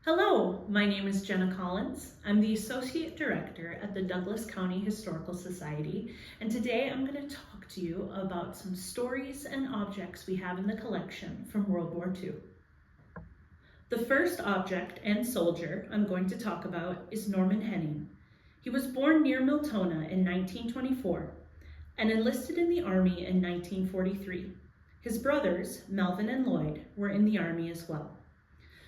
Hello, my name is Jenna Collins. I'm the Associate Director at the Douglas County Historical Society, and today I'm going to talk to you about some stories and objects we have in the collection from World War II. The first object and soldier I'm going to talk about is Norman Henning. He was born near Miltona in 1924 and enlisted in the Army in 1943. His brothers, Melvin and Lloyd, were in the Army as well.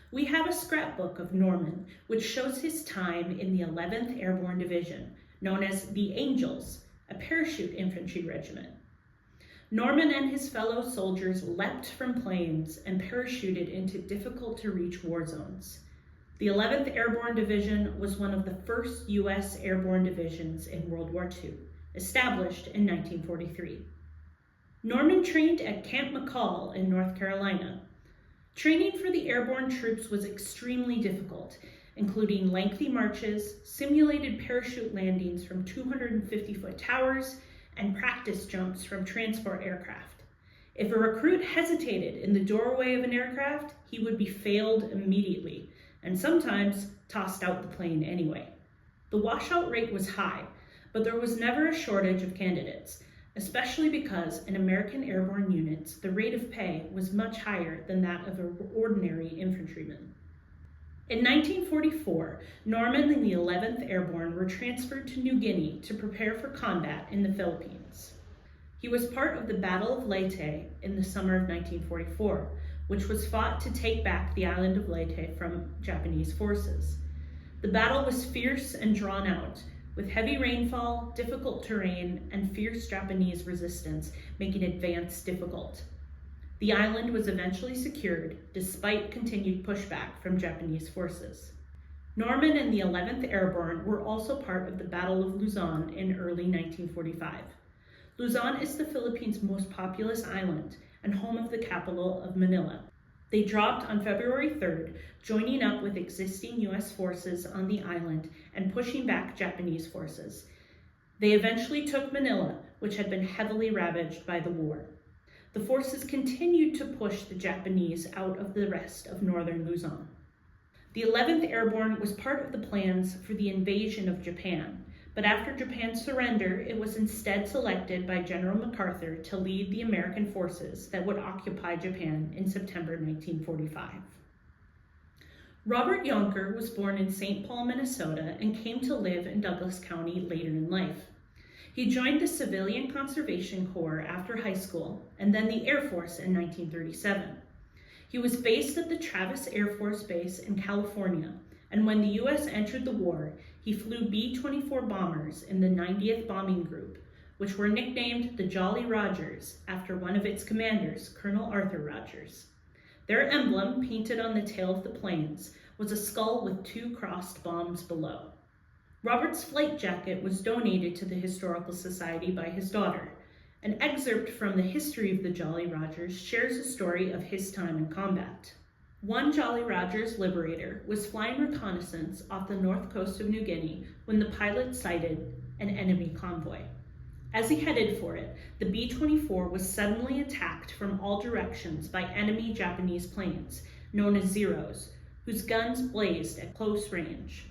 We have a scrapbook of Norman, which shows his time in the 11th Airborne Division, known as the Angels, a parachute infantry regiment. Norman and his fellow soldiers leapt from planes and parachuted into difficult-to-reach war zones. The 11th Airborne Division was one of the first U.S. airborne divisions in World War II, established in 1943. Norman trained at Camp McCall in North Carolina. Training for the airborne troops was extremely difficult, including lengthy marches, simulated parachute landings from 250-foot towers, and practice jumps from transport aircraft. If a recruit hesitated in the doorway of an aircraft, he would be failed immediately, and sometimes tossed out the plane anyway. The washout rate was high, but there was never a shortage of candidates, especially because in American airborne units, the rate of pay was much higher than that of an ordinary infantryman. In 1944, Norman and the 11th Airborne were transferred to New Guinea to prepare for combat in the Philippines. He was part of the Battle of Leyte in the summer of 1944, which was fought to take back the island of Leyte from Japanese forces. The battle was fierce and drawn out, with heavy rainfall, difficult terrain, and fierce Japanese resistance making advance difficult. The island was eventually secured despite continued pushback from Japanese forces. Norman and the 11th Airborne were also part of the Battle of Luzon in early 1945. Luzon is the Philippines' most populous island and home of the capital of Manila. They dropped on February 3rd, joining up with existing U.S. forces on the island and pushing back Japanese forces. They eventually took Manila, which had been heavily ravaged by the war. The forces continued to push the Japanese out of the rest of northern Luzon. The 11th Airborne was part of the plans for the invasion of Japan, but after Japan's surrender, it was instead selected by General MacArthur to lead the American forces that would occupy Japan in September 1945. Robert Yonker was born in St. Paul, Minnesota, and came to live in Douglas County later in life. He joined the Civilian Conservation Corps after high school, and then the Air Force in 1937. He was based at the Travis Air Force Base in California, and when the U.S. entered the war, he flew B-24 bombers in the 90th Bombing Group, which were nicknamed the Jolly Rogers after one of its commanders, Colonel Arthur Rogers. Their emblem, painted on the tail of the planes, was a skull with two crossed bombs below. Robert's flight jacket was donated to the Historical Society by his daughter. An excerpt from the History of the Jolly Rogers shares a story of his time in combat. One Jolly Rogers Liberator was flying reconnaissance off the north coast of New Guinea when the pilot sighted an enemy convoy. As he headed for it, the B-24 was suddenly attacked from all directions by enemy Japanese planes, known as Zeros, whose guns blazed at close range.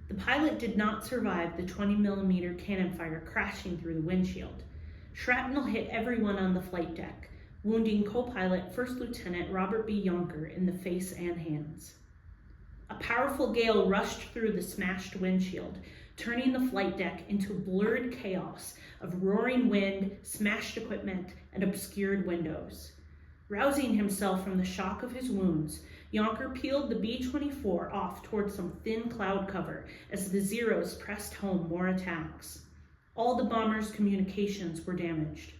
The pilot did not survive the 20mm cannon fire crashing through the windshield. Shrapnel hit everyone on the flight deck, wounding co-pilot First Lieutenant Robert B. Yonker in the face and hands. A powerful gale rushed through the smashed windshield, turning the flight deck into blurred chaos of roaring wind, smashed equipment, and obscured windows. Rousing himself from the shock of his wounds, Yonker peeled the B-24 off toward some thin cloud cover as the Zeros pressed home more attacks. All the bomber's communications were damaged.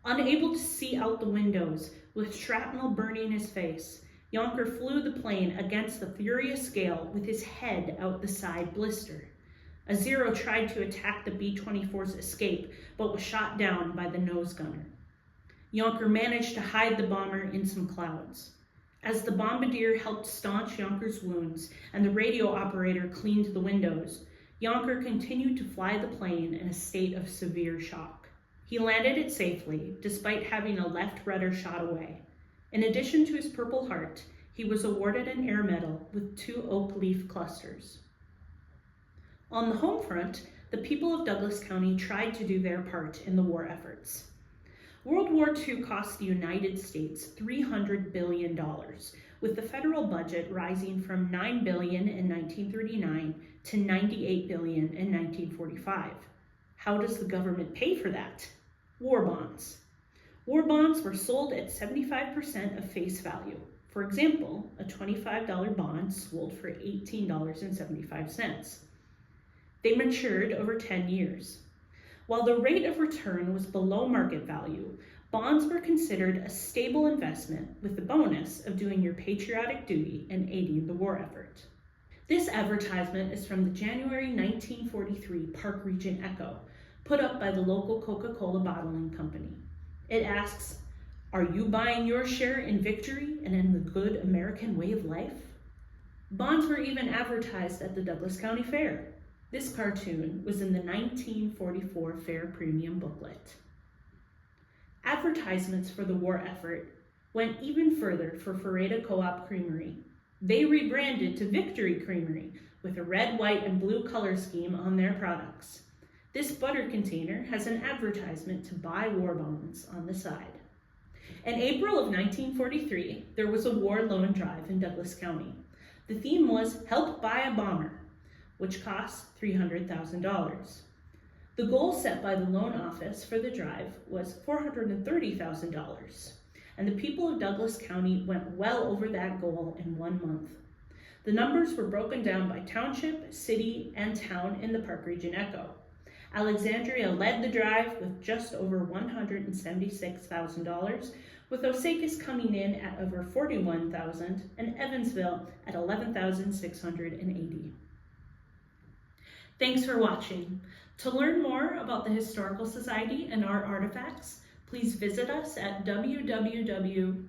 Unable to see out the windows, with shrapnel burning his face, Yonker flew the plane against the furious gale with his head out the side blister. A Zero tried to attack the B-24's escape, but was shot down by the nose gunner. Yonker managed to hide the bomber in some clouds. As the bombardier helped staunch Yonker's wounds and the radio operator cleaned the windows, Yonker continued to fly the plane in a state of severe shock. He landed it safely, despite having a left rudder shot away. In addition to his Purple Heart, he he was awarded an Air Medal with 2 oak leaf clusters. On the home front, the people of Douglas County tried to do their part in the war efforts. World War II cost the United States $300 billion, with the federal budget rising from $9 billion in 1939 to $98 billion in 1945. How does the government pay for that? War bonds. War bonds were sold at 75% of face value. For example, a $25 bond sold for $18.75. They matured over 10 years. While the rate of return was below market value, bonds were considered a stable investment with the bonus of doing your patriotic duty and aiding the war effort. This advertisement is from the January 1943 Park Regent Echo, put up by the local Coca-Cola bottling company. It asks, "Are you buying your share in victory and in the good American way of life?" Bonds were even advertised at the Douglas County Fair. This cartoon was in the 1944 Fair Premium booklet. Advertisements for the war effort went even further for Forada Co-op Creamery. They rebranded to Victory Creamery with a red, white, and blue color scheme on their products. This butter container has an advertisement to buy war bonds on the side. In April of 1943, there was a war loan drive in Douglas County. The theme was Help Buy a Bomber, which cost $300,000. The goal set by the loan office for the drive was $430,000, and the people of Douglas County went well over that goal in 1 month. The numbers were broken down by township, city, and town in the Park Region Echo. Alexandria led the drive with just over $176,000, with Osakis coming in at over $41,000 and Evansville at $11,680. Thanks for watching. To learn more about the Historical Society and our artifacts, please visit us at www.dchsmn.org.